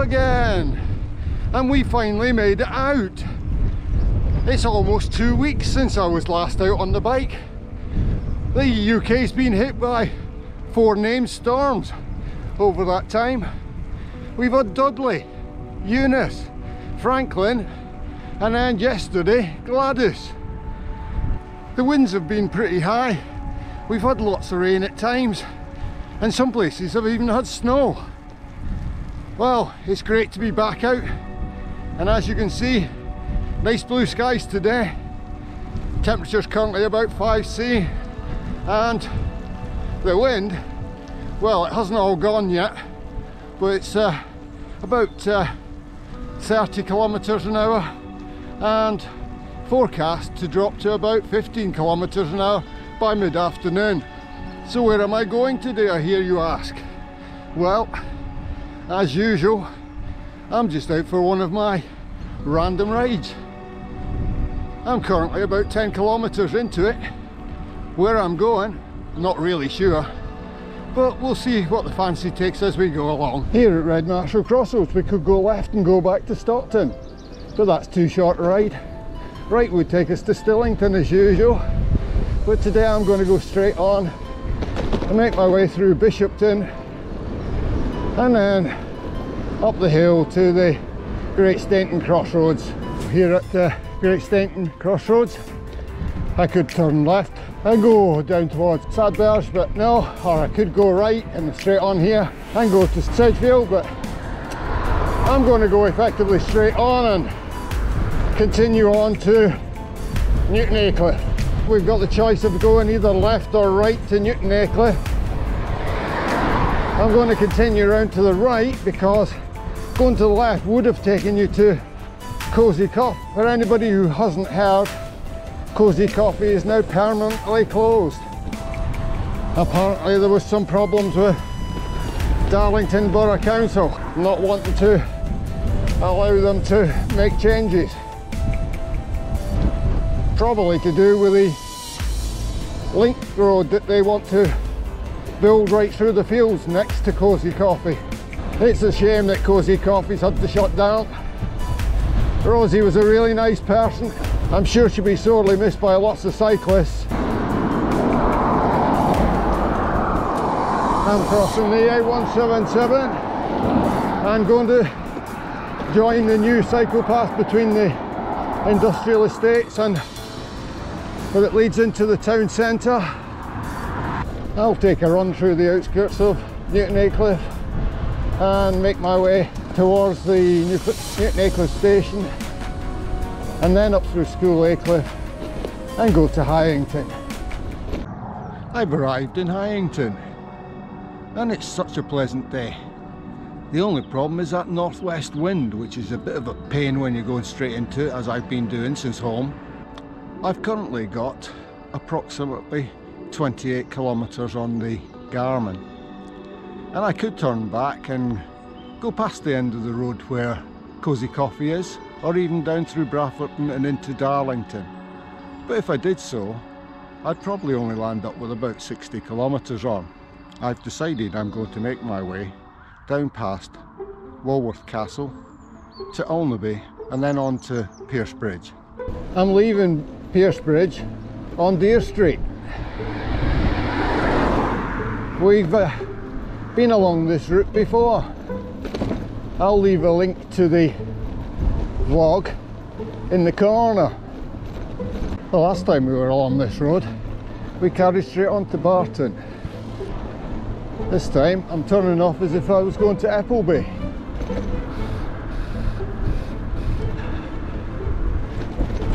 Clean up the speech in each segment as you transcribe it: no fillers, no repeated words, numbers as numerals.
again, and we finally made it out. It's almost 2 weeks since I was last out on the bike. The UK's been hit by 4 named storms over that time. We've had Dudley, Eunice, Franklin, and then yesterday Gladys. The winds have been pretty high. We've had lots of rain at times, and some places have even had snow. Well, it's great to be back out, and as you can see, nice blue skies today. Temperature's currently about 5°C, and the wind, well, it hasn't all gone yet, but it's about 30 kilometres an hour, and forecast to drop to about 15 kilometres an hour by mid-afternoon. So where am I going today, I hear you ask? Well, as usual, I'm just out for one of my random rides. I'm currently about 10 kilometres into it. Where I'm going, not really sure, but we'll see what the fancy takes as we go along. Here at Red Marshall Crossroads we could go left and go back to Stockton, but that's too short a ride. Right would take us to Stillington as usual, but today I'm going to go straight on and make my way through Bishopton and then up the hill to the Great Stainton Crossroads. Here at the Great Stainton Crossroads I could turn left and go down towards Sadberge, but no, or I could go right and straight on here and go to Sedgefield, but I'm going to go effectively straight on and continue on to Newton Aycliffe. We've got the choice of going either left or right to Newton Aycliffe. I'm going to continue around to the right because going to the left would have taken you to Cosy Coffee. For anybody who hasn't heard, Cosy Coffee is now permanently closed. Apparently there was some problems with Darlington Borough Council not wanting to allow them to make changes. Probably to do with the link road that they want to build right through the fields next to Cosy Coffee. It's a shame that Cosy Coffee's had to shut down. Rosie was a really nice person. I'm sure she'll be sorely missed by lots of cyclists. I'm crossing the A177 and going to join the new cycle path between the industrial estates and where it leads into the town centre. I'll take a run through the outskirts of Newton Aycliffe and make my way towards the Newton Aycliffe station and then up through School Aycliffe and go to Huntington. I've arrived in Huntington and it's such a pleasant day. The only problem is that northwest wind, which is a bit of a pain when you're going straight into it, as I've been doing since home. I've currently got approximately 28 kilometres on the Garmin, and I could turn back and go past the end of the road where Cosy Coffee is, or even down through Brafferton and into Darlington. But if I did so, I'd probably only land up with about 60 kilometres on. I've decided I'm going to make my way down past Walworth Castle to Maltby and then on to Pierce Bridge. I'm leaving Pierce Bridge on Deer Street. We've been along this route before. I'll leave a link to the vlog in the corner. The last time we were along this road we carried straight on to Barton. This time I'm turning off as if I was going to Appleby.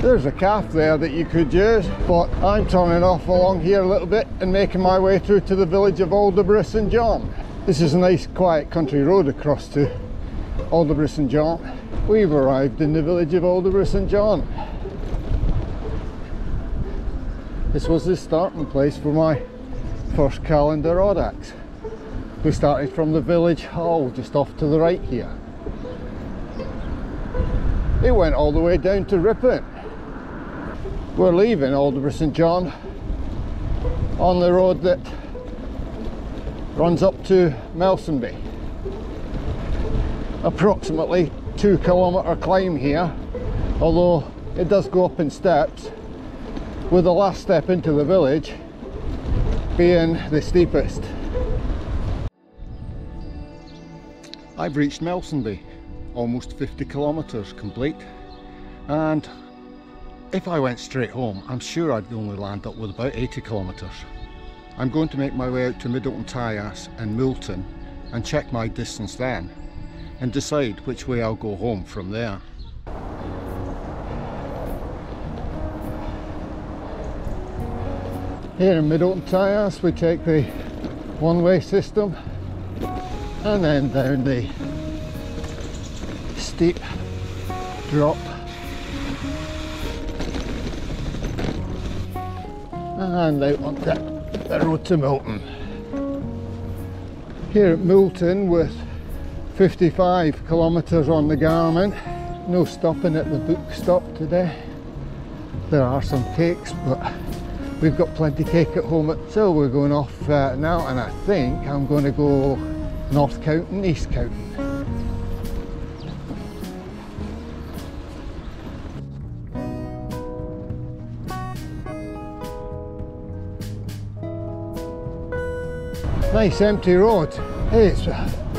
There's a calf there that you could use, but I'm turning off along here a little bit and making my way through to the village of Aldbrough St John. This is a nice quiet country road across to Aldbrough St John. We've arrived in the village of Aldbrough St John. This was the starting place for my first calendar odd axe. We started from the village hall just off to the right here. It went all the way down to Ripon. We're leaving Aldbrough St John on the road that runs up to Maltby. approximately 2-kilometre climb here, although it does go up in steps, with the last step into the village being the steepest. I've reached Maltby, almost 50 kilometres complete, and if I went straight home, I'm sure I'd only land up with about 80 kilometres. I'm going to make my way out to Middleton and Middleton and check my distance then, and decide which way I'll go home from there. Here in Middleton we take the one-way system and then down the steep drop and out on the road to Middleton. Here at Middleton with 55 kilometres on the Garmin, no stopping at the book stop today. There are some cakes, but we've got plenty of cake at home, so we're going off now, and I think I'm going to go North Counton, East Counton. Nice empty road. It's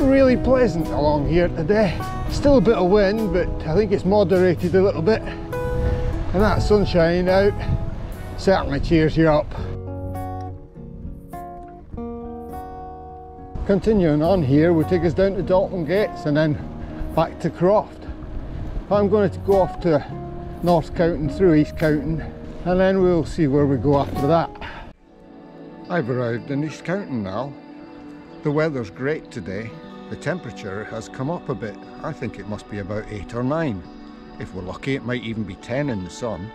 really pleasant along here today. Still a bit of wind, but I think it's moderated a little bit, and that sunshine out certainly cheers you up. Continuing on here will take us down to Dalton Gates and then back to Croft. I'm going to go off to North Counton through East Counton, and then we'll see where we go after that. I've arrived in East Counton now. The weather's great today. The temperature has come up a bit. I think it must be about 8 or 9. If we're lucky, it might even be 10 in the sun.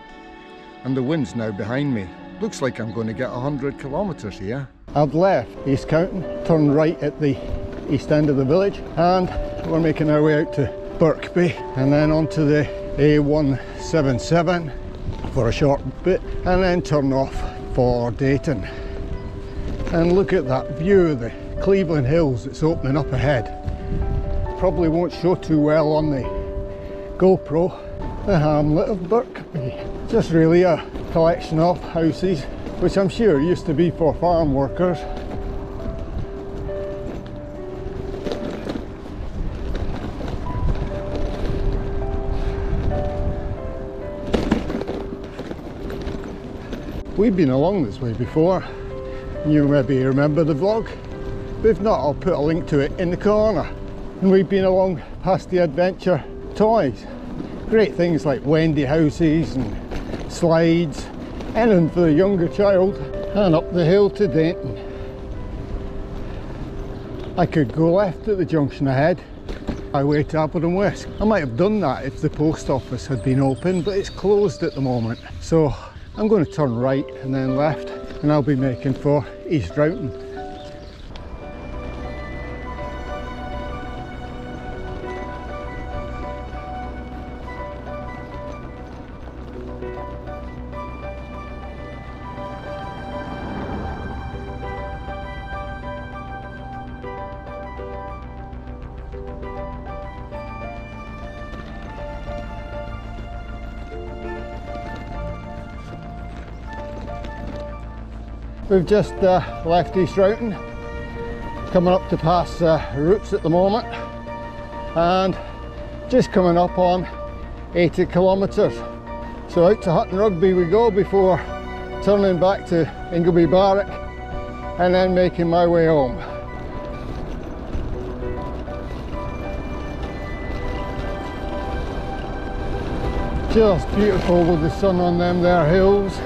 And the wind's now behind me. Looks like I'm going to get 100 kilometres here. I've left East Counton, turned right at the east end of the village, and we're making our way out to Birkby and then onto the A177 for a short bit and then turn off for Dayton. And look at that view of the Cleveland Hills that's opening up ahead. Probably won't show too well on the GoPro. The hamlet of Birkby. Just really a collection of houses, which I'm sure used to be for farm workers. We've been along this way before. You maybe remember the vlog. If not, I'll put a link to it in the corner. And we've been along past the adventure toys. Great things like Wendy houses and slides, anything for the younger child. And up the hill to Dayton. I could go left at the junction ahead, highway to Aberdeen West. I might have done that if the post office had been open, but it's closed at the moment. So I'm going to turn right and then left, and I'll be making for East Roughton. We've just left East Roughton, coming up to pass Roots at the moment, and just coming up on 80 kilometres. So out to Hilton Rugby we go before turning back to Ingleby Barrack and then making my way home. Just beautiful with the sun on them there hills.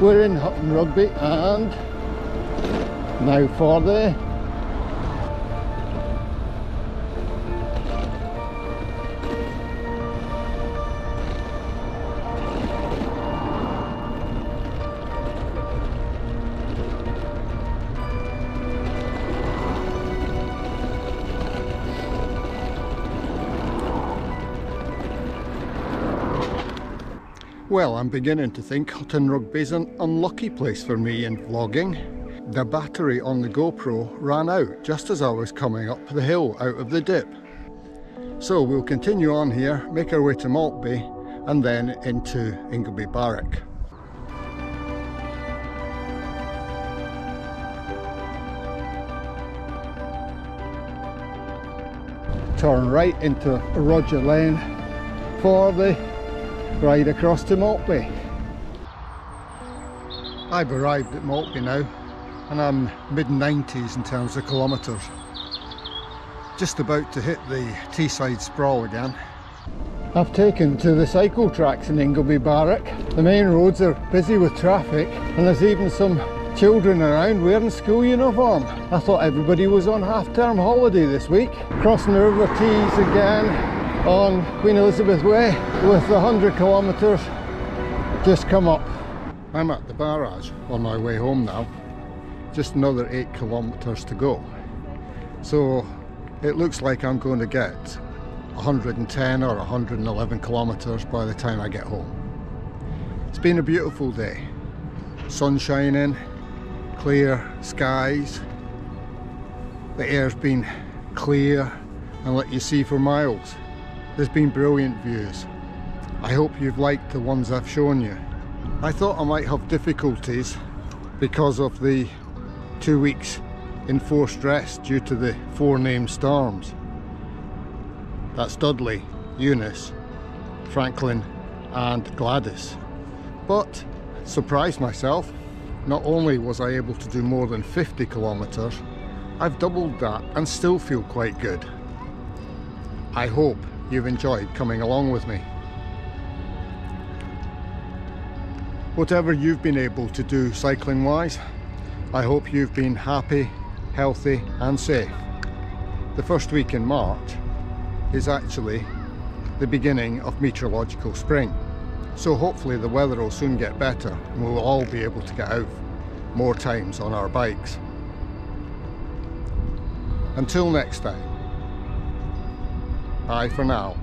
We're in Hilton Rugby and now for the Well, I'm beginning to think Hilton Rugby's an unlucky place for me in vlogging. The battery on the GoPro ran out just as I was coming up the hill out of the dip. So we'll continue on here, make our way to Maltby and then into Ingleby Barrack. Turn right into Roger Lane for the ride across to Maltby. I've arrived at Maltby now and I'm mid-90s in terms of kilometres. Just about to hit the Teesside sprawl again. I've taken to the cycle tracks in Ingleby Barrack. The main roads are busy with traffic and there's even some children around wearing school uniform. I thought everybody was on half-term holiday this week. Crossing the River Tees again on Queen Elizabeth Way with 100 kilometres just come up. I'm at the barrage on my way home now. Just another 8 kilometres to go. So it looks like I'm going to get 110 or 111 kilometres by the time I get home. It's been a beautiful day. Sun shining, clear skies. The air's been clear and let you see for miles. There's been brilliant views. I hope you've liked the ones I've shown you. I thought I might have difficulties because of the 2 weeks enforced rest due to the 4 named storms. That's Dudley, Eunice, Franklin and Gladys. But surprised myself, not only was I able to do more than 50 kilometres, I've doubled that and still feel quite good. I hope you've enjoyed coming along with me. Whatever you've been able to do cycling wise, I hope you've been happy, healthy and safe. The first week in March is actually the beginning of meteorological spring. So hopefully the weather will soon get better and we'll all be able to get out more times on our bikes. Until next time, bye for now.